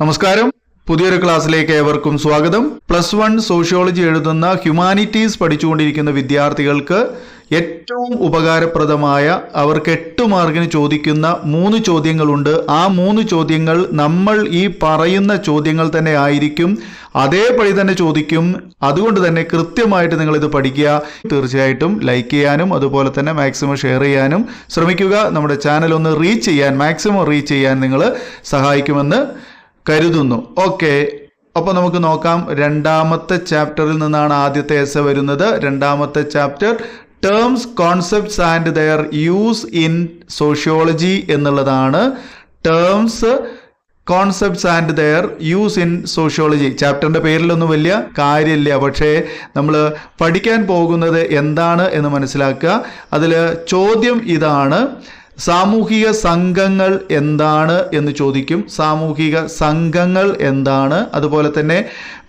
നമസ്കാരം, പുതിയൊരു ക്ലാസ്സിലേക്ക് ഏവർക്കും സ്വാഗതം. +1 സോഷ്യോളജി എഴുതുന്ന ഹ്യൂമാനിറ്റീസ് പഠിച്ചുകൊണ്ടിരിക്കുന്ന വിദ്യാർത്ഥികൾക്ക് ഏറ്റവും ഉപകാരപ്രദമായ അവർക്ക് 8 മാർക്കിന് ചോദിക്കുന്ന 3 ചോദ്യങ്ങളുണ്ട്. ആ 3 ചോദ്യങ്ങൾ നമ്മൾ ഈ പറയുന്ന ചോദ്യങ്ങൾ തന്നെ ആയിരിക്കും, അതേപടി തന്നെ ചോദിക്കും. അതുകൊണ്ട് തന്നെ കൃത്യമായിട്ട് നിങ്ങളിത് പഠിക്കുക. തീർച്ചയായിട്ടും ലൈക്ക് ചെയ്യാനും അതുപോലെ തന്നെ മാക്സിമം ഷെയർ ചെയ്യാനും ശ്രമിക്കുക. നമ്മുടെ ചാനൽ ഒന്ന് മാക്സിമം റീച്ച് ചെയ്യാൻ നിങ്ങൾ സഹായിക്കുമെന്ന് കരുതുന്നു. ഓക്കെ, അപ്പോൾ നമുക്ക് നോക്കാം. രണ്ടാമത്തെ ചാപ്റ്ററിൽ നിന്നാണ് ആദ്യത്തെ എസ്സേ വരുന്നത്. രണ്ടാമത്തെ chapter terms, concepts and their use in sociology എന്നുള്ളതാണ്. Terms, concepts and their use in sociology. ചാപ്റ്ററിൻ്റെ പേരിലൊന്നും വലിയ കാര്യമില്ല, പക്ഷേ നമ്മൾ പഠിക്കാൻ പോകുന്നത് എന്താണ് എന്ന് മനസ്സിലാക്കുക. അതിൽ ചോദ്യം ഇതാണ്: സാമൂഹിക സംഘങ്ങൾ എന്താണ് എന്ന് ചോദിക്കും. സാമൂഹിക സംഘങ്ങൾ എന്താണ്, അതുപോലെ തന്നെ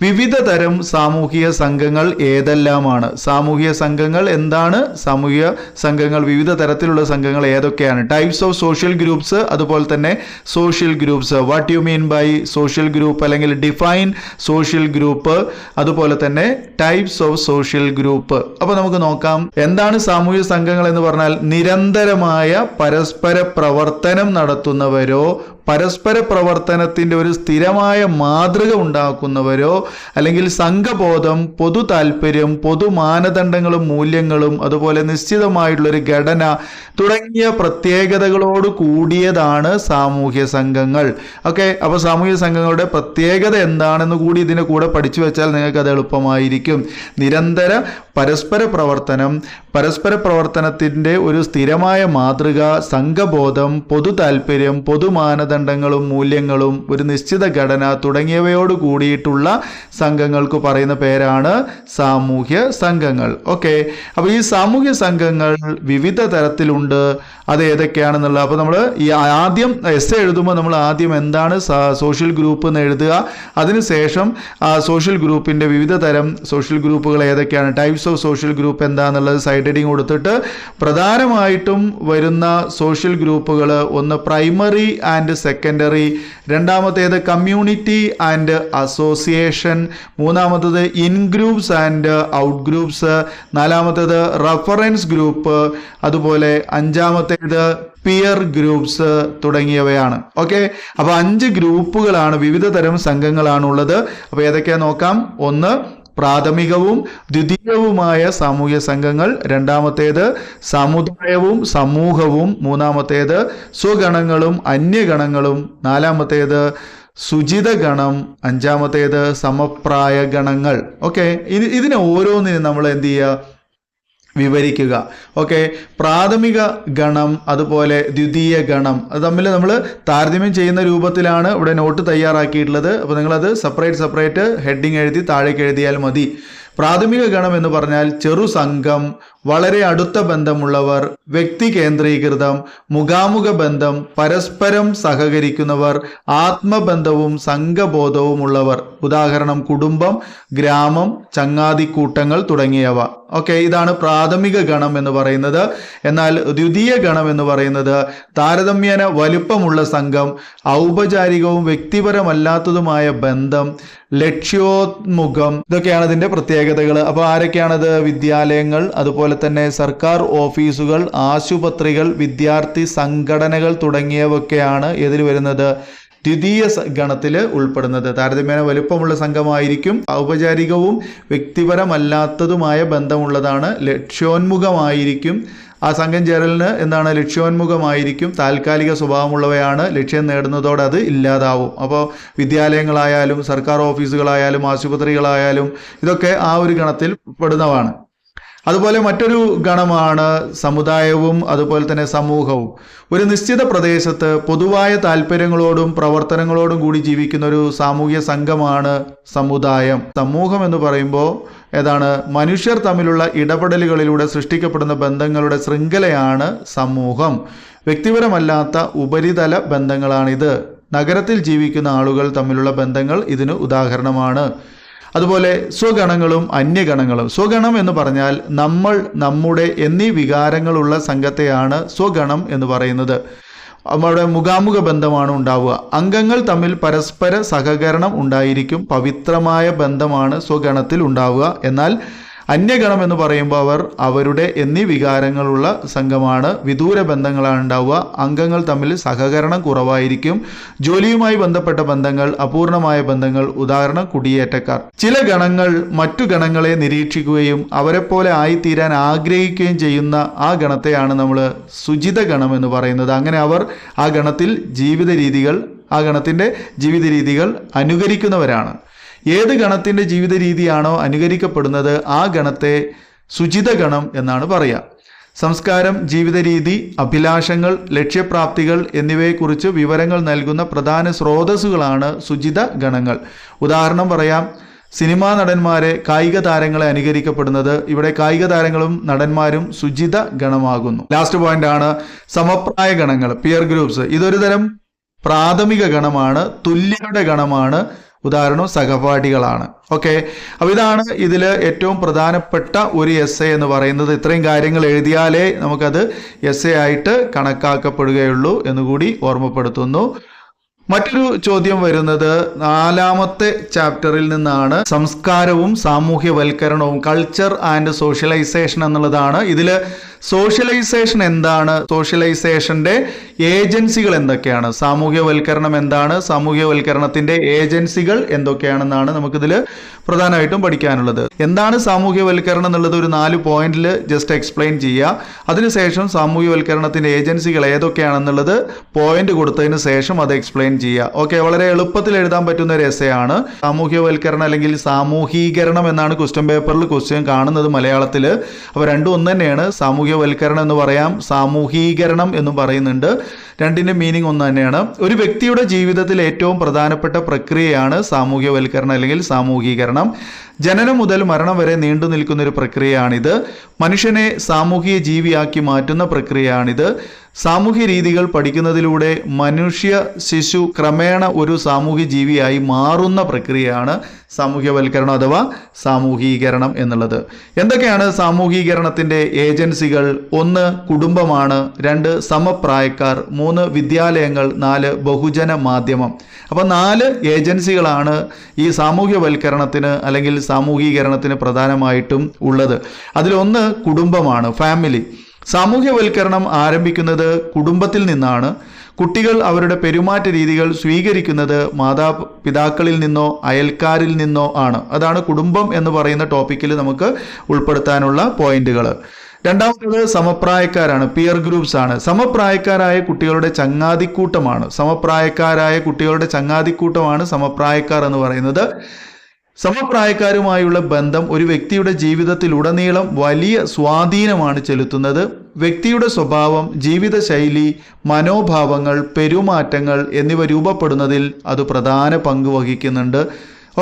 വിവിധ തരം സാമൂഹിക സംഘങ്ങൾ ഏതെല്ലാമാണ്, സാമൂഹിക സംഘങ്ങൾ എന്താണ്, സാമൂഹിക സംഘങ്ങൾ വിവിധ തരത്തിലുള്ള സംഘങ്ങൾ ഏതൊക്കെയാണ്, ടൈപ്സ് ഓഫ് സോഷ്യൽ ഗ്രൂപ്പ്സ്, അതുപോലെ തന്നെ social groups, what you mean by social group അല്ലെങ്കിൽ ഡിഫൈൻ സോഷ്യൽ ഗ്രൂപ്പ്, അതുപോലെ തന്നെ ടൈപ്സ് ഓഫ് സോഷ്യൽ ഗ്രൂപ്പ്. അപ്പോൾ നമുക്ക് നോക്കാം, എന്താണ് സാമൂഹിക സംഘങ്ങൾ എന്ന് പറഞ്ഞാൽ നിരന്തരമായ പരസ്പര പ്രവർത്തനം നടത്തുന്നവരോ പരസ്പര പ്രവർത്തനത്തിൻ്റെ ഒരു സ്ഥിരമായ മാതൃക ഉണ്ടാക്കുന്നവരോ അല്ലെങ്കിൽ സംഘബോധം, പൊതു താല്പര്യം, പൊതു മാനദണ്ഡങ്ങളും മൂല്യങ്ങളും അതുപോലെ നിശ്ചിതമായിട്ടുള്ളൊരു ഘടന തുടങ്ങിയ പ്രത്യേകതകളോട് കൂടിയതാണ് സാമൂഹ്യ സംഘങ്ങൾ. ഓക്കെ, അപ്പോൾ സാമൂഹ്യ സംഘങ്ങളുടെ പ്രത്യേകത എന്താണെന്ന് കൂടി ഇതിൻ്റെ കൂടെ പഠിച്ചു വെച്ചാൽ നിങ്ങൾക്ക് അത് എളുപ്പമായിരിക്കും. നിരന്തര പരസ്പര പ്രവർത്തനത്തിൻ്റെ ഒരു സ്ഥിരമായ മാതൃക, സംഘബോധം, പൊതു താല്പര്യം, പൊതു മാനദണ്ഡങ്ങളും മൂല്യങ്ങളും ഒരു നിശ്ചിത ഘടന തുടങ്ങിയവയോട് കൂടിയിട്ടുള്ള സംഘങ്ങൾക്ക് പറയുന്ന പേരാണ് സാമൂഹ്യ സംഘങ്ങൾ. ഓക്കെ, അപ്പോൾ ഈ സാമൂഹ്യ സംഘങ്ങൾ വിവിധ തരത്തിലുണ്ട്. അത് ഏതൊക്കെയാണെന്നുള്ളത് അപ്പോൾ നമ്മൾ ഈ ആദ്യം എസ്സേ എഴുതുമ്പോൾ നമ്മൾ ആദ്യം എന്താണ് സോഷ്യൽ ഗ്രൂപ്പ് എന്ന് എഴുതുക. അതിനുശേഷം സോഷ്യൽ ഗ്രൂപ്പിൻ്റെ വിവിധ തരം സോഷ്യൽ ഗ്രൂപ്പുകൾ ഏതൊക്കെയാണ്, ടൈപ്സ് ഓഫ് സോഷ്യൽ ഗ്രൂപ്പ് എന്താണെന്നുള്ളത് സൈഡ് ഹെഡിങ് കൊടുത്തിട്ട് പ്രധാനമായിട്ടും വരുന്ന സോഷ്യൽ ഗ്രൂപ്പുകൾ ഒന്ന് പ്രൈമറി ആൻഡ് സെക്കൻഡറി, രണ്ടാമത്തേത് കമ്മ്യൂണിറ്റി ആൻഡ് അസോസിയേഷൻ, മൂന്നാമത്തേത് in groups and out groups, നാലാമത്തേത് റഫറൻസ് ഗ്രൂപ്പ്, അതുപോലെ അഞ്ചാമത്തേത് പിയർ ഗ്രൂപ്പ്സ് തുടങ്ങിയവയാണ്. ഓക്കെ, അപ്പോൾ 5 ഗ്രൂപ്പുകളാണ്, വിവിധ തരം സംഘങ്ങളാണുള്ളത്. അപ്പോൾ ഏതൊക്കെയാ നോക്കാം. ഒന്ന് പ്രാഥമികവും ദ്വിതീയവുമായ സാമൂഹ്യ സംഘങ്ങൾ, രണ്ടാമത്തേത് സമുദായവും സമൂഹവും, മൂന്നാമത്തേത് സ്വഗണങ്ങളും അന്യഗണങ്ങളും, നാലാമത്തേത് സുചിത ഗണം, അഞ്ചാമത്തേത് സമപ്രായ ഗണങ്ങൾ. ഓക്കെ, ഇതിനെ ഓരോന്നിനും നമ്മൾ എന്ത് ചെയ്യുക, വിവരിക്കുക. ഓക്കെ, പ്രാഥമിക ഗണം അതുപോലെ ദ്വിതീയ ഗണം അത് തമ്മിൽ നമ്മൾ താരതമ്യം ചെയ്യുന്ന രൂപത്തിലാണ് ഇവിടെ നോട്ട് തയ്യാറാക്കിയിട്ടുള്ളത്. അപ്പോൾ നിങ്ങളത് സെപ്പറേറ്റ് ഹെഡിങ് എഴുതി താഴേക്ക് എഴുതിയാൽ മതി. പ്രാഥമിക ഗണം എന്ന് പറഞ്ഞാൽ ചെറു സംഘം, വളരെ അടുത്ത ബന്ധമുള്ളവർ, വ്യക്തി കേന്ദ്രീകൃതം, മുഖാമുഖ ബന്ധം, പരസ്പരം സഹകരിക്കുന്നവർ, ആത്മബന്ധവും സംഘബോധവും ഉള്ളവർ. ഉദാഹരണം കുടുംബം, ഗ്രാമം, ചങ്ങാതിക്കൂട്ടങ്ങൾ തുടങ്ങിയവ. ഓക്കെ, ഇതാണ് പ്രാഥമിക ഗണം എന്ന് പറയുന്നത്. എന്നാൽ ദ്വിതീയ ഗണം എന്ന് പറയുന്നത് താരതമ്യേന വലുപ്പമുള്ള സംഘം, ഔപചാരികവും വ്യക്തിപരമല്ലാത്തതുമായ ബന്ധം, ലക്ഷ്യോന്മുഖം, ഇതൊക്കെയാണ് ഇതിൻ്റെ പ്രത്യേകതകൾ. അപ്പോൾ ആരൊക്കെയാണത്? വിദ്യാലയങ്ങൾ, അതുപോലെ തന്നെ സർക്കാർ ഓഫീസുകൾ, ആശുപത്രികൾ, വിദ്യാർത്ഥി സംഘടനകൾ തുടങ്ങിയവയൊക്കെയാണ് ഇതിൽ വരുന്നത്, ദ്വിതീയ ഗണത്തിൽ ഉൾപ്പെടുന്നത്. താരതമ്യേന വലുപ്പമുള്ള സംഘമായിരിക്കും, ഔപചാരികവും വ്യക്തിപരമല്ലാത്തതുമായ ബന്ധമുള്ളതാണ്, ലക്ഷ്യോന്മുഖമായിരിക്കും. ആ സംഘം ചേരലിന് എന്താണ്, ലക്ഷ്യോന്മുഖമായിരിക്കും, താൽക്കാലിക സ്വഭാവമുള്ളവയാണ്, ലക്ഷ്യം നേടുന്നതോടെ അത് ഇല്ലാതാവും. അപ്പോൾ വിദ്യാലയങ്ങളായാലും സർക്കാർ ഓഫീസുകളായാലും ആശുപത്രികളായാലും ഇതൊക്കെ ആ ഒരു ഗണത്തിൽ പെടുന്നതാണ്. അതുപോലെ മറ്റൊരു ഗണമാണ് സമുദായവും അതുപോലെ തന്നെ സമൂഹവും. ഒരു നിശ്ചിത പ്രദേശത്ത് പൊതുവായ താല്പര്യങ്ങളോടും പ്രവർത്തനങ്ങളോടും കൂടി ജീവിക്കുന്ന ഒരു സാമൂഹ്യ സംഘമാണ് സമുദായം. സമൂഹം എന്ന് പറയുമ്പോൾ ഏതാണ്, മനുഷ്യർ തമ്മിലുള്ള ഇടപെടലുകളിലൂടെ സൃഷ്ടിക്കപ്പെടുന്ന ബന്ധങ്ങളുടെ ശൃംഖലയാണ് സമൂഹം. വ്യക്തിപരമല്ലാത്ത ഉപരിതല ബന്ധങ്ങളാണിത്. നഗരത്തിൽ ജീവിക്കുന്ന ആളുകൾ തമ്മിലുള്ള ബന്ധങ്ങൾ ഇതിന് ഉദാഹരണമാണ്. അതുപോലെ സ്വഗണങ്ങളും അന്യഗണങ്ങളും. സ്വഗണം എന്ന് പറഞ്ഞാൽ നമ്മൾ, നമ്മുടെ എന്നീ വികാരങ്ങളുള്ള സംഘത്തെയാണ് സ്വഗണം എന്ന് പറയുന്നത്. നമ്മുടെ മുഖാമുഖ ബന്ധമാണ് ഉണ്ടാവുക. അംഗങ്ങൾ തമ്മിൽ പരസ്പര സഹകരണം ഉണ്ടായിരിക്കും. പവിത്രമായ ബന്ധമാണ് സ്വഗണത്തിൽ ഉണ്ടാവുക. എന്നാൽ അന്യഗണം എന്ന് പറയുമ്പോൾ അവരുടെ എന്നീ വികാരങ്ങളുള്ള സംഘമാണ്. വിദൂര ബന്ധങ്ങളാണ് ഉണ്ടാവുക. അംഗങ്ങൾ തമ്മിൽ സഹകരണം കുറവായിരിക്കും. ജോലിയുമായി ബന്ധപ്പെട്ട ബന്ധങ്ങൾ, അപൂർണമായ ബന്ധങ്ങൾ, ഉദാഹരണം കുടിയേറ്റക്കാർ. ചില ഗണങ്ങൾ മറ്റു ഗണങ്ങളെ നിരീക്ഷിക്കുകയും അവരെപ്പോലെ ആയിത്തീരാൻ ആഗ്രഹിക്കുകയും ചെയ്യുന്ന ആ ഗണത്തെയാണ് നമ്മൾ സുജിത ഗണം എന്ന് പറയുന്നത്. അങ്ങനെ അവർ ആ ഗണത്തിൽ ആ ഗണത്തിൻ്റെ ജീവിത രീതികൾ അനുകരിക്കുന്നവരാണ്. ഏത് ഗണത്തിൻ്റെ ജീവിത രീതിയാണോ അനുകരിക്കപ്പെടുന്നത് ആ ഗണത്തെ സുജിത ഗണം എന്നാണ് പറയുക. സംസ്കാരം, ജീവിത രീതി, അഭിലാഷങ്ങൾ, ലക്ഷ്യപ്രാപ്തികൾ എന്നിവയെക്കുറിച്ച് വിവരങ്ങൾ നൽകുന്ന പ്രധാന സ്രോതസ്സുകളാണ് സുജിത ഗണങ്ങൾ. ഉദാഹരണം പറയാം, സിനിമാ നടന്മാരെ, കായിക താരങ്ങളെ അനുകരിക്കപ്പെടുന്നത്. ഇവിടെ കായിക താരങ്ങളും നടന്മാരും സുജിത ഗണമാകുന്നു. ലാസ്റ്റ് പോയിന്റ് ആണ് സമപ്രായ ഗണങ്ങൾ, പിയർ ഗ്രൂപ്പ്സ്. ഇതൊരു തരം പ്രാഥമിക ഗണമാണ്, തുല്യരുടെ ഗണമാണ്. ഉദാഹരണം സഹപാഠികളാണ്. ഓക്കെ, അപ്പോൾ ഇതാണ് ഇതിൽ ഏറ്റവും പ്രധാനപ്പെട്ട ഒരു എസ്സേ എന്ന് പറയുന്നത്. ഇത്രയും കാര്യങ്ങൾ എഴുതിയാലേ നമുക്കത് എസ്സേ ആയിട്ട് കണക്കാക്കപ്പെടുകയുള്ളൂ എന്നുകൂടി ഓർമ്മപ്പെടുത്തുന്നു. മറ്റൊരു ചോദ്യം വരുന്നത് 4ാമത്തെ ചാപ്റ്ററിൽ നിന്നാണ്. സംസ്കാരവും സാമൂഹ്യവൽക്കരണവും, കൾച്ചർ ആൻഡ് സോഷ്യലൈസേഷൻ എന്നുള്ളതാണ്. ഇതിൽ സോഷ്യലൈസേഷൻ എന്താണ്, സോഷ്യലൈസേഷൻ്റെ ഏജൻസികൾ എന്തൊക്കെയാണ്, സാമൂഹ്യവൽക്കരണം എന്താണ്, സാമൂഹ്യവൽക്കരണത്തിൻ്റെ ഏജൻസികൾ എന്തൊക്കെയാണെന്നാണ് നമുക്കിതിൽ പ്രധാനമായിട്ടും പഠിക്കാനുള്ളത്. എന്താണ് സാമൂഹ്യവൽക്കരണം എന്നുള്ളത് ഒരു 4 പോയിന്റിൽ ജസ്റ്റ് എക്സ്പ്ലെയിൻ ചെയ്യുക. അതിനുശേഷം സാമൂഹ്യവൽക്കരണത്തിൻ്റെ ഏജൻസികൾ ഏതൊക്കെയാണെന്നുള്ളത് പോയിന്റ് കൊടുത്തതിന് ശേഷം അത് എക്സ്പ്ലെയിൻ ചെയ്യുക. ഓക്കെ, വളരെ എളുപ്പത്തിൽ എഴുതാൻ പറ്റുന്ന ഒരു എസ്സേ ആണ്. സാമൂഹ്യവൽക്കരണം അല്ലെങ്കിൽ സാമൂഹീകരണം എന്നാണ് ക്വസ്റ്റ്യൻ പേപ്പറിൽ ക്വസ്റ്റ്യൻ കാണുന്നത് മലയാളത്തിൽ. അപ്പോൾ രണ്ടും ഒന്ന് തന്നെയാണ്. സാമൂഹ്യവൽക്കരണം എന്ന് പറയാം, സാമൂഹീകരണം എന്നും പറയുന്നുണ്ട്. രണ്ടിൻ്റെ മീനിങ് ഒന്ന് തന്നെയാണ്. ഒരു വ്യക്തിയുടെ ജീവിതത്തിൽ ഏറ്റവും പ്രധാനപ്പെട്ട പ്രക്രിയയാണ് സാമൂഹ്യവൽക്കരണം അല്ലെങ്കിൽ സാമൂഹീകരണം. ജനനം മുതൽ മരണം വരെ നീണ്ടു നിൽക്കുന്ന ഒരു പ്രക്രിയയാണിത്. മനുഷ്യനെ സാമൂഹിക ജീവിയാക്കി മാറ്റുന്ന പ്രക്രിയയാണിത്. സാമൂഹ്യ രീതികൾ പഠിക്കുന്നതിലൂടെ മനുഷ്യ ശിശു ക്രമേണ ഒരു സാമൂഹ്യ ജീവിയായി മാറുന്ന പ്രക്രിയയാണ് സാമൂഹ്യവൽക്കരണം അഥവാ സാമൂഹീകരണം എന്നുള്ളത്. എന്തൊക്കെയാണ് സാമൂഹീകരണത്തിൻ്റെ ഏജൻസികൾ? 1 കുടുംബമാണ്, 2 സമപ്രായക്കാർ, 3 വിദ്യാലയങ്ങൾ, 4 ബഹുജന മാധ്യമം. അപ്പോൾ 4 ഏജൻസികളാണ് ഈ സാമൂഹ്യവൽക്കരണത്തിന് അല്ലെങ്കിൽ സാമൂഹീകരണത്തിന് പ്രധാനമായിട്ടും ഉള്ളത്. അതിലൊന്ന് കുടുംബമാണ്, ഫാമിലി. സാമൂഹ്യവൽക്കരണം ആരംഭിക്കുന്നത് കുടുംബത്തിൽ നിന്നാണ്. കുട്ടികൾ അവരുടെ പെരുമാറ്റ രീതികൾ സ്വീകരിക്കുന്നത് മാതാപിതാക്കളിൽ നിന്നോ അയൽക്കാരിൽ നിന്നോ ആണ്. അതാണ് കുടുംബം എന്ന് പറയുന്ന ടോപ്പിക്കിൽ നമുക്ക് ഉൾപ്പെടുത്താനുള്ള പോയിന്റുകൾ. രണ്ടാമത്തേത് സമപ്രായക്കാരാണ്, പിയർ ഗ്രൂപ്പ്സ് ആണ്. സമപ്രായക്കാരായ കുട്ടികളുടെ ചങ്ങാതിക്കൂട്ടമാണ്. സമപ്രായക്കാർ എന്ന് പറയുന്നത്. സമപ്രായക്കാരുമായുള്ള ബന്ധം ഒരു വ്യക്തിയുടെ ജീവിതത്തിലുടനീളം വലിയ സ്വാധീനമാണ് ചെലുത്തുന്നത്. വ്യക്തിയുടെ സ്വഭാവം, ജീവിതശൈലി, മനോഭാവങ്ങൾ, പെരുമാറ്റങ്ങൾ എന്നിവ രൂപപ്പെടുന്നതിൽ അത് പ്രധാന പങ്ക് വഹിക്കുന്നുണ്ട്.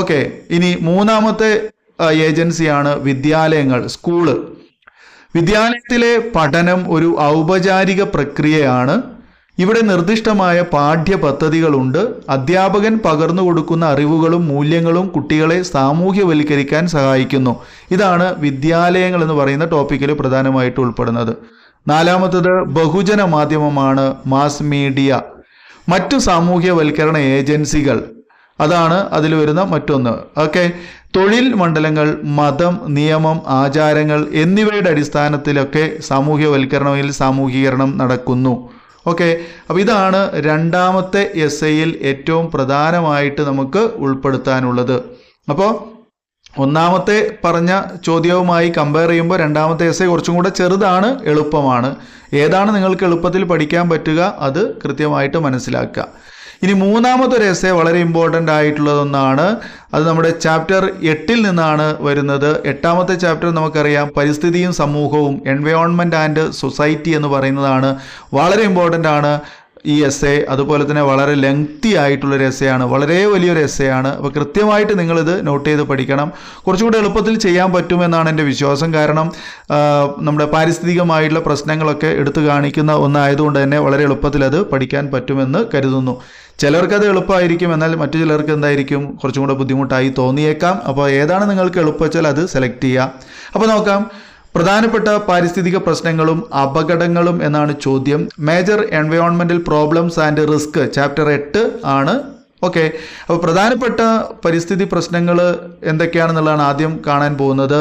ഓക്കെ, ഇനി 3ാമത്തെ ഏജൻസിയാണ് വിദ്യാലയങ്ങൾ, സ്കൂള്. വിദ്യാലയത്തിലെ പഠനം ഒരു ഔപചാരിക പ്രക്രിയയാണ്. ഇവിടെ നിർദ്ദിഷ്ടമായ പാഠ്യപദ്ധതികളുണ്ട്. അധ്യാപകൻ പകർന്നു കൊടുക്കുന്ന അറിവുകളും മൂല്യങ്ങളും കുട്ടികളെ സാമൂഹ്യവൽക്കരിക്കാൻ സഹായിക്കുന്നു. ഇതാണ് വിദ്യാലയങ്ങൾ എന്ന് പറയുന്ന ടോപ്പിക്കിൽ പ്രധാനമായിട്ട് ഉൾപ്പെടുന്നത്. 4ാമത്തേത് ബഹുജന മാധ്യമമാണ്, മാസ് മീഡിയ. മറ്റു സാമൂഹ്യവൽക്കരണ ഏജൻസികൾ, അതാണ് അതിൽ വരുന്ന മറ്റൊന്ന്. ഓക്കെ, തൊഴിൽ മണ്ഡലങ്ങൾ, മതം, നിയമം, ആചാരങ്ങൾ എന്നിവയുടെ അടിസ്ഥാനത്തിലൊക്കെ സാമൂഹ്യവൽക്കരണത്തിൽ സാമൂഹീകരണം നടക്കുന്നു. ഓക്കെ, അപ്പോൾ ഇതാണ് 2ാമത്തെ എസ്സേയിൽ ഏറ്റവും പ്രധാനമായിട്ട് നമുക്ക് ഉൾപ്പെടുത്താനുള്ളത്. അപ്പോൾ 1ാമത്തെ പറഞ്ഞ ചോദ്യവുമായി കമ്പയർ ചെയ്യുമ്പോൾ 2ാമത്തെ എസ്സേ കുറച്ചും കൂടെ ചെറുതാണ്, എളുപ്പമാണ്. ഏതാണ് നിങ്ങൾക്ക് എളുപ്പത്തിൽ പഠിക്കാൻ പറ്റുക അത് കൃത്യമായിട്ട് മനസ്സിലാക്കുക. ഇനി 3ാമതൊരു എസ്സേ വളരെ ഇമ്പോർട്ടൻ്റ് ആയിട്ടുള്ളതൊന്നാണ്. അത് നമ്മുടെ ചാപ്റ്റർ 8 നിന്നാണ് വരുന്നത്. 8ാമത്തെ ചാപ്റ്റർ നമുക്കറിയാം പരിസ്ഥിതിയും സമൂഹവും, എൻവയോൺമെൻറ്റ് ആൻഡ് സൊസൈറ്റി എന്ന് പറയുന്നതാണ്. വളരെ ഇമ്പോർട്ടൻ്റ് ആണ് ഈ എസ്സേ. അതുപോലെ തന്നെ വളരെ ലെങ്തി ആയിട്ടുള്ളൊരു എസ്സേ ആണ്, വളരെ വലിയൊരു എസ്സേ ആണ്. അപ്പോൾ കൃത്യമായിട്ട് നിങ്ങളിത് നോട്ട് ചെയ്ത് പഠിക്കണം. കുറച്ചുകൂടി എളുപ്പത്തിൽ ചെയ്യാൻ പറ്റുമെന്നാണ് എൻ്റെ വിശ്വാസം. കാരണം നമ്മുടെ പാരിസ്ഥിതികമായിട്ടുള്ള പ്രശ്നങ്ങളൊക്കെ എടുത്തു കാണിക്കുന്ന ഒന്നായതുകൊണ്ട് തന്നെ വളരെ എളുപ്പത്തിൽ അത് പഠിക്കാൻ പറ്റുമെന്ന് കരുതുന്നു. ചിലർക്കത് എളുപ്പമായിരിക്കും, എന്നാൽ മറ്റു ചിലർക്ക് എന്തായിരിക്കും കുറച്ചും കൂടെ ബുദ്ധിമുട്ടായി തോന്നിയേക്കാം. അപ്പോൾ ഏതാണ് നിങ്ങൾക്ക് എളുപ്പം വെച്ചാൽ അത് സെലക്ട് ചെയ്യുക. അപ്പോൾ നോക്കാം. പ്രധാനപ്പെട്ട പാരിസ്ഥിതിക പ്രശ്നങ്ങളും അപകടങ്ങളും എന്നാണ് ചോദ്യം. മേജർ എൻവയോൺമെന്റൽ പ്രോബ്ലംസ് ആൻഡ് റിസ്ക് ചാപ്റ്റർ 8 ആണ്. ഓക്കെ, അപ്പോൾ പ്രധാനപ്പെട്ട പരിസ്ഥിതി പ്രശ്നങ്ങൾ എന്തൊക്കെയാണെന്നുള്ളതാണ് ആദ്യം കാണാൻ പോകുന്നത്.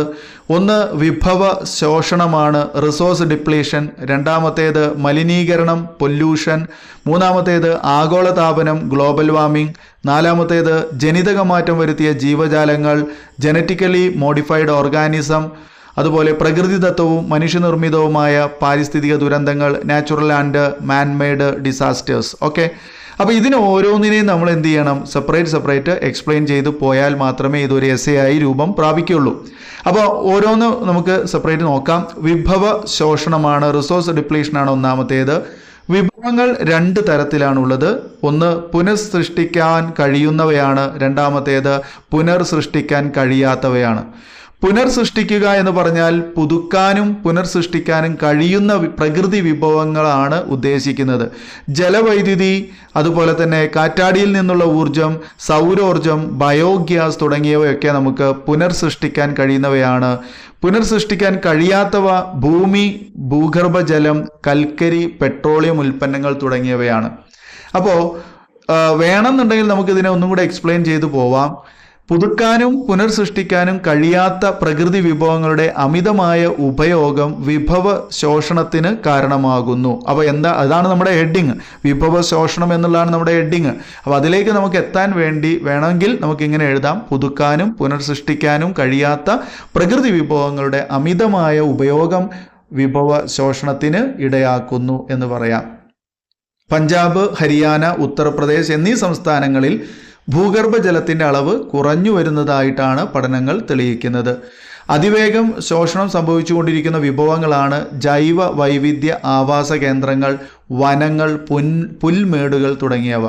ഒന്ന് വിഭവ ശോഷണമാണ്, റിസോഴ്സ് ഡിപ്ലീഷൻ. രണ്ടാമത്തേത് മലിനീകരണം, പൊല്യൂഷൻ. മൂന്നാമത്തേത് ആഗോളതാപനം, ഗ്ലോബൽ വാർമിംഗ്. നാലാമത്തേത് ജനിതക മാറ്റം വരുത്തിയ ജീവജാലങ്ങൾ, ജനറ്റിക്കലി മോഡിഫൈഡ് ഓർഗാനിസം. അതുപോലെ പ്രകൃതിദത്തവും മനുഷ്യനിർമ്മിതവുമായ പാരിസ്ഥിതിക ദുരന്തങ്ങൾ, natural and man-made disasters. Okay, അപ്പോൾ ഇതിന് ഓരോന്നിനെയും നമ്മൾ എന്ത് ചെയ്യണം, സെപ്പറേറ്റ് എക്സ്പ്ലെയിൻ ചെയ്ത് പോയാൽ മാത്രമേ ഇതൊരു എസ്സേ ആയി രൂപം പ്രാപിക്കുകയുള്ളൂ. അപ്പോൾ ഓരോന്ന് നമുക്ക് സെപ്പറേറ്റ് നോക്കാം. വിഭവ ശോഷണമാണ്, റിസോഴ്സ് ഡിപ്ലീഷനാണ് ഒന്നാമത്തേത്. വിഭവങ്ങൾ 2 തരത്തിലാണുള്ളത്. ഒന്ന് പുനഃസൃഷ്ടിക്കാൻ കഴിയുന്നവയാണ്, രണ്ടാമത്തേത് പുനർസൃഷ്ടിക്കാൻ കഴിയാത്തവയാണ്. പുനർസൃഷ്ടിക്കുക എന്ന് പറഞ്ഞാൽ പുതുക്കാനും പുനർസൃഷ്ടിക്കാനും കഴിയുന്ന പ്രകൃതി വിഭവങ്ങളാണ് ഉദ്ദേശിക്കുന്നത്. ജലവൈദ്യുതി, അതുപോലെ തന്നെ കാറ്റാടിയിൽ നിന്നുള്ള ഊർജം, സൗരോർജം, ബയോഗ്യാസ് തുടങ്ങിയവയൊക്കെ നമുക്ക് പുനർസൃഷ്ടിക്കാൻ കഴിയുന്നവയാണ്. പുനർസൃഷ്ടിക്കാൻ കഴിയാത്തവ ഭൂമി, ഭൂഗർഭജലം, കൽക്കരി, പെട്രോളിയം ഉൽപ്പന്നങ്ങൾ തുടങ്ങിയവയാണ്. അപ്പോൾ വേണമെന്നുണ്ടെങ്കിൽ നമുക്കിതിനെ ഒന്നും കൂടെ എക്സ്പ്ലെയിൻ ചെയ്തു പോവാം. പുതുക്കാനും പുനർസൃഷ്ടിക്കാനും കഴിയാത്ത പ്രകൃതി വിഭവങ്ങളുടെ അമിതമായ ഉപയോഗം വിഭവ ശോഷണത്തിന് കാരണമാകുന്നു. അപ്പോൾ അതാണ് നമ്മുടെ ഹെഡിങ്. വിഭവ ശോഷണം എന്നുള്ളതാണ് നമ്മുടെ ഹെഡിങ്. അപ്പോൾ അതിലേക്ക് നമുക്ക് എത്താൻ വേണമെങ്കിൽ നമുക്ക് ഇങ്ങനെ എഴുതാം: പുതുക്കാനും പുനർസൃഷ്ടിക്കാനും കഴിയാത്ത പ്രകൃതി വിഭവങ്ങളുടെ അമിതമായ ഉപയോഗം വിഭവ ശോഷണത്തിന് ഇടയാക്കുന്നു എന്ന് പറയാം. പഞ്ചാബ്, ഹരിയാന, ഉത്തർപ്രദേശ് എന്നീ സംസ്ഥാനങ്ങളിൽ ഭൂഗർഭജലത്തിൻ്റെ അളവ് കുറഞ്ഞു വരുന്നതായിട്ടാണ് പഠനങ്ങൾ തെളിയിക്കുന്നത്. അതിവേഗം ശോഷണം സംഭവിച്ചുകൊണ്ടിരിക്കുന്ന വിഭവങ്ങളാണ് ജൈവ വൈവിധ്യ ആവാസ കേന്ദ്രങ്ങൾ, വനങ്ങൾ, പുൽമേടുകൾ തുടങ്ങിയവ.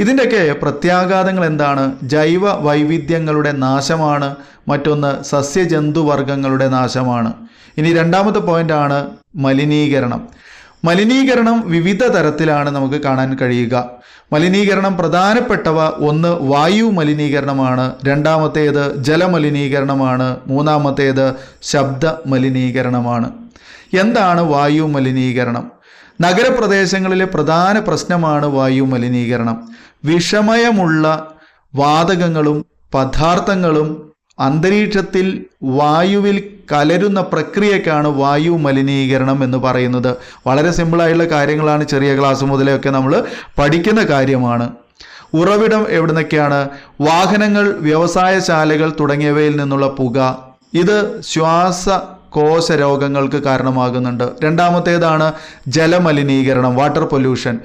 ഇതിൻ്റെയൊക്കെ പ്രത്യാഘാതങ്ങൾ എന്താണ്? ജൈവ വൈവിധ്യങ്ങളുടെ നാശമാണ്. മറ്റൊന്ന് സസ്യജന്തുവർഗങ്ങളുടെ നാശമാണ്. ഇനി രണ്ടാമത്തെ പോയിന്റാണ് മലിനീകരണം. മലിനീകരണം വിവിധ തരത്തിലാണ് നമുക്ക് കാണാൻ കഴിയുക. മലിനീകരണം പ്രധാനപ്പെട്ടവ ഒന്ന് വായു മലിനീകരണമാണ്, രണ്ടാമത്തേത് ജലമലിനീകരണമാണ്, മൂന്നാമത്തേത് ശബ്ദ മലിനീകരണമാണ്. എന്താണ് വായു മലിനീകരണം? നഗരപ്രദേശങ്ങളിലെ പ്രധാന പ്രശ്നമാണ് വായു മലിനീകരണം. വിഷമയമുള്ള വാതകങ്ങളും പദാർത്ഥങ്ങളും അന്തരീക്ഷത്തിൽ വായുവിൽ കലരുന്ന പ്രക്രിയക്കാണ് വായു മലിനീകരണം എന്ന് പറയുന്നത്. വളരെ സിമ്പിളായുള്ള കാര്യങ്ങളാണ്, ചെറിയ ക്ലാസ് മുതലൊക്കെ നമ്മൾ പഠിക്കുന്ന കാര്യമാണ്. ഉറവിടം എവിടുന്നൊക്കെയാണ്? വാഹനങ്ങൾ, വ്യവസായശാലകൾ തുടങ്ങിയവയിൽ നിന്നുള്ള പുക. ഇത് ശ്വാസകോശ രോഗങ്ങൾക്ക് കാരണമാകുന്നുണ്ട്. രണ്ടാമത്തേതാണ് ജലമലിനീകരണം, വാട്ടർ പൊല്യൂഷൻ.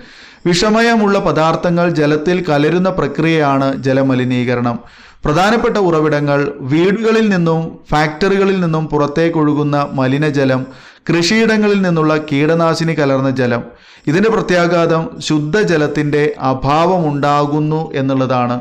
വിഷമയമുള്ള പദാർത്ഥങ്ങൾ ജലത്തിൽ കലരുന്ന പ്രക്രിയയാണ് ജലമലിനീകരണം. പ്രധാനപ്പെട്ട ഉറവിടങ്ങൾ വീടുകളിൽ നിന്നും ഫാക്ടറികളിൽ നിന്നും പുറത്തേക്കൊഴുകുന്ന മലിനജലം, കൃഷിയിടങ്ങളിൽ നിന്നുള്ള കീടനാശിനി കലർന്ന ജലം. ഇതിൻ്റെ പ്രത്യാഘാതം ശുദ്ധജലത്തിൻ്റെ അഭാവമുണ്ടാകുന്നു എന്നുള്ളതാണ്.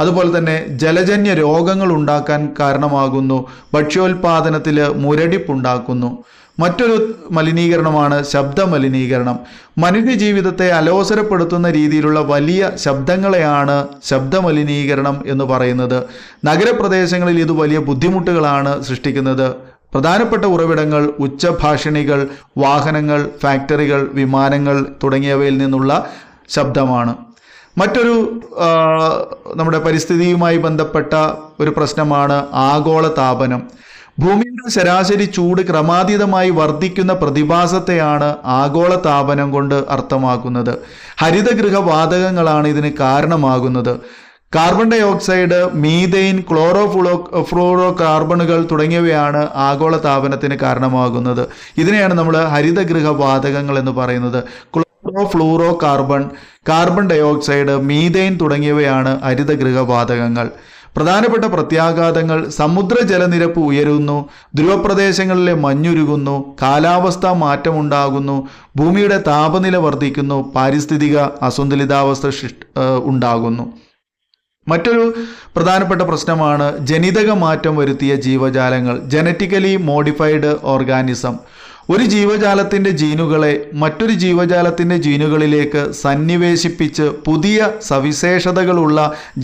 അതുപോലെ തന്നെ ജലജന്യ രോഗങ്ങൾ ഉണ്ടാക്കാൻ കാരണമാകുന്നു. ഭക്ഷ്യോൽപാദനത്തിൽ മുരടിപ്പുണ്ടാക്കുന്നു. മറ്റൊരു മലിനീകരണമാണ് ശബ്ദ മലിനീകരണം. മനുഷ്യജീവിതത്തെ അലോസരപ്പെടുത്തുന്ന രീതിയിലുള്ള വലിയ ശബ്ദങ്ങളെയാണ് ശബ്ദ മലിനീകരണം എന്ന് പറയുന്നത്. നഗരപ്രദേശങ്ങളിൽ ഇത് വലിയ ബുദ്ധിമുട്ടുകളാണ് സൃഷ്ടിക്കുന്നത്. പ്രധാനപ്പെട്ട ഉറവിടങ്ങൾ ഉച്ചഭാഷിണികൾ, വാഹനങ്ങൾ, ഫാക്ടറികൾ, വിമാനങ്ങൾ തുടങ്ങിയവയിൽ നിന്നുള്ള ശബ്ദമാണ്. മറ്റൊരു നമ്മുടെ പരിസ്ഥിതിയുമായി ബന്ധപ്പെട്ട ഒരു പ്രശ്നമാണ് ആഗോളതാപനം. ഭൂമിയുടെ ശരാശരി ചൂട് ക്രമാതീതമായി വർദ്ധിക്കുന്ന പ്രതിഭാസത്തെയാണ് ആഗോളതാപനം കൊണ്ട് അർത്ഥമാക്കുന്നത്. ഹരിതഗൃഹ വാതകങ്ങളാണ് ഇതിന് കാരണമാകുന്നത്. കാർബൺ ഡൈ ഓക്സൈഡ്, മീഥെയ്ൻ, ഫ്ലൂറോ കാർബണുകൾ തുടങ്ങിയവയാണ് ആഗോളതാപനത്തിന് കാരണമാകുന്നത്. ഇതിനെയാണ് നമ്മൾ ഹരിതഗൃഹ വാതകങ്ങൾ എന്ന് പറയുന്നത്. Fluoro carbon dioxide, methane തുടങ്ങിയവയാണ് ഹരിതഗൃഹ വാതകങ്ങൾ. പ്രധാനപ്പെട്ട പ്രത്യാഘാതങ്ങൾ: സമുദ്ര ജലനിരപ്പ് ഉയരുന്നു, ധ്രുവപ്രദേശങ്ങളിലെ മഞ്ഞുരുകുന്നു, കാലാവസ്ഥാ മാറ്റമുണ്ടാകുന്നു, ഭൂമിയുടെ താപനില വർദ്ധിക്കുന്നു, പാരിസ്ഥിതിക അസന്തുലിതാവസ്ഥ ഉണ്ടാകുന്നു. മറ്റൊരു പ്രധാനപ്പെട്ട പ്രശ്നമാണ് ജനിതക മാറ്റം വരുത്തിയ ജീവജാലങ്ങൾ, ജനറ്റിക്കലി മോഡിഫൈഡ് ഓർഗാനിസം. ഒരു ജീവജാലത്തിൻ്റെ ജീനുകളെ മറ്റൊരു ജീവജാലത്തിൻ്റെ ജീനുകളിലേക്ക് സന്നിവേശിപ്പിച്ച് പുതിയ സവിശേഷതകളുള്ള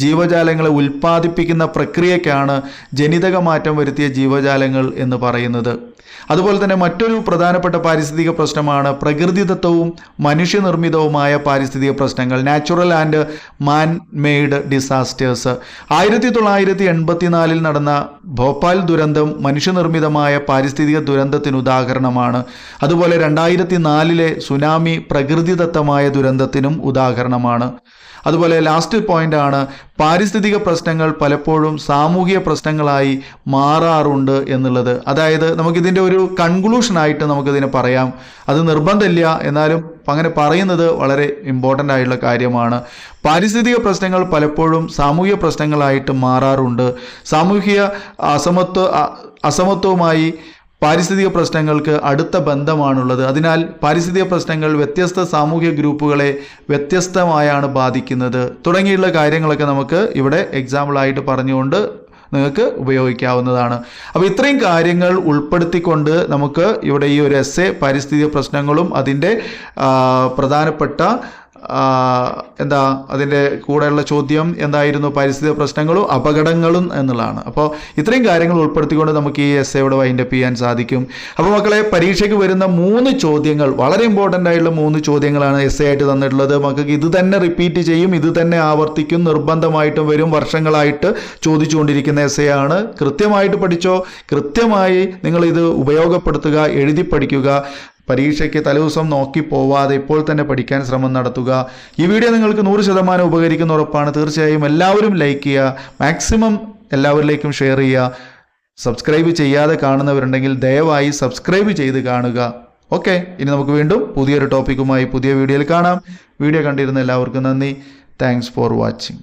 ജീവജാലങ്ങളെ ഉൽപ്പാദിപ്പിക്കുന്ന പ്രക്രിയയ്ക്കാണ് ജനിതക മാറ്റം വരുത്തിയ ജീവജാലങ്ങൾ എന്ന് പറയുന്നത്. അതുപോലെ തന്നെ മറ്റൊരു പ്രധാനപ്പെട്ട പാരിസ്ഥിതിക പ്രശ്നമാണ് പ്രകൃതിദത്തവും മനുഷ്യനിർമ്മിതവുമായ പാരിസ്ഥിതിക പ്രശ്നങ്ങൾ, natural and man made disasters. 1984 നടന്ന ഭോപ്പാൽ ദുരന്തം മനുഷ്യനിർമ്മിതമായ പാരിസ്ഥിതിക ദുരന്തത്തിന് ഉദാഹരണമാണ്. അതുപോലെ 2004 സുനാമി പ്രകൃതിദത്തമായ ദുരന്തത്തിനും ഉദാഹരണമാണ്. അതുപോലെ ലാസ്റ്റ് പോയിന്റാണ്, പാരിസ്ഥിതിക പ്രശ്നങ്ങൾ പലപ്പോഴും സാമൂഹിക പ്രശ്നങ്ങളായി മാറാറുണ്ട് എന്നുള്ളത്. അതായത് നമുക്കിതിൻ്റെ ഒരു കൺക്ലൂഷനായിട്ട് നമുക്കിതിനെ പറയാം. അത് നിർബന്ധമില്ല, എന്നാലും അങ്ങനെ പറയുന്നത് വളരെ ഇമ്പോർട്ടൻ്റ് ആയിട്ടുള്ള കാര്യമാണ്. പാരിസ്ഥിതിക പ്രശ്നങ്ങൾ പലപ്പോഴും സാമൂഹിക പ്രശ്നങ്ങളായിട്ട് മാറാറുണ്ട്. സാമൂഹിക അസമത്വവുമായി പാരിസ്ഥിതിക പ്രശ്നങ്ങൾക്ക് അടുത്ത ബന്ധമാണുള്ളത്. അതിനാൽ പാരിസ്ഥിതിക പ്രശ്നങ്ങൾ വ്യത്യസ്ത സാമൂഹിക ഗ്രൂപ്പുകളെ വ്യത്യസ്തമായാണ് ബാധിക്കുന്നത്. തുടങ്ങിയുള്ള കാര്യങ്ങളൊക്കെ നമുക്ക് ഇവിടെ എക്സാമ്പിളായിട്ട് പറഞ്ഞുകൊണ്ട് നിങ്ങൾക്ക് ഉപയോഗിക്കാവുന്നതാണ്. അപ്പോൾ ഇത്രയും കാര്യങ്ങൾ ഉൾപ്പെടുത്തിക്കൊണ്ട് നമുക്ക് ഇവിടെ ഈ ഒരു എസ്സേ പാരിസ്ഥിതിക പ്രശ്നങ്ങളും അതിൻ്റെ പ്രധാനപ്പെട്ട അതിൻ്റെ കൂടെയുള്ള ചോദ്യം എന്തായിരുന്നു, പരിസ്ഥിതി പ്രശ്നങ്ങളും അപകടങ്ങളും എന്നുള്ളതാണ്. അപ്പോൾ ഇത്രയും കാര്യങ്ങൾ ഉൾപ്പെടുത്തിക്കൊണ്ട് നമുക്ക് ഈ എസ്സേയോട് വൈൻഡപ്പ് ചെയ്യാൻ സാധിക്കും. അപ്പോൾ മക്കളെ, പരീക്ഷയ്ക്ക് വരുന്ന 3 ചോദ്യങ്ങൾ, വളരെ ഇമ്പോർട്ടൻ്റ് ആയിട്ടുള്ള 3 ചോദ്യങ്ങളാണ് എസ്സേ ആയിട്ട് തന്നിട്ടുള്ളത്. മക്കൾക്ക് ഇത് തന്നെ റിപ്പീറ്റ് ചെയ്യും, ഇത് തന്നെ ആവർത്തിക്കും, നിർബന്ധമായിട്ടും വരും, വർഷങ്ങളായിട്ട് ചോദിച്ചുകൊണ്ടിരിക്കുന്ന എസ്സേ ആണ്. കൃത്യമായിട്ട് പഠിച്ചോ, കൃത്യമായി നിങ്ങളിത് ഉപയോഗപ്പെടുത്തുക, എഴുതി പഠിക്കുക. പരീക്ഷയ്ക്ക് തലേദിവസം നോക്കി പോവാതെ ഇപ്പോൾ തന്നെ പഠിക്കാൻ ശ്രമം നടത്തുക. ഈ വീഡിയോ നിങ്ങൾക്ക് 100% ഉപകരിക്കുന്ന ഉറപ്പാണ്. തീർച്ചയായും എല്ലാവരും ലൈക്ക് ചെയ്യുക, മാക്സിമം എല്ലാവരിലേക്കും ഷെയർ ചെയ്യുക. സബ്സ്ക്രൈബ് ചെയ്യാതെ കാണുന്നവരുണ്ടെങ്കിൽ ദയവായി സബ്സ്ക്രൈബ് ചെയ്ത് കാണുക. ഓക്കെ, ഇനി നമുക്ക് വീണ്ടും പുതിയൊരു ടോപ്പിക്കുമായി പുതിയ വീഡിയോയിൽ കാണാം. വീഡിയോ കണ്ടിരുന്ന എല്ലാവർക്കും നന്ദി. Thanks for watching.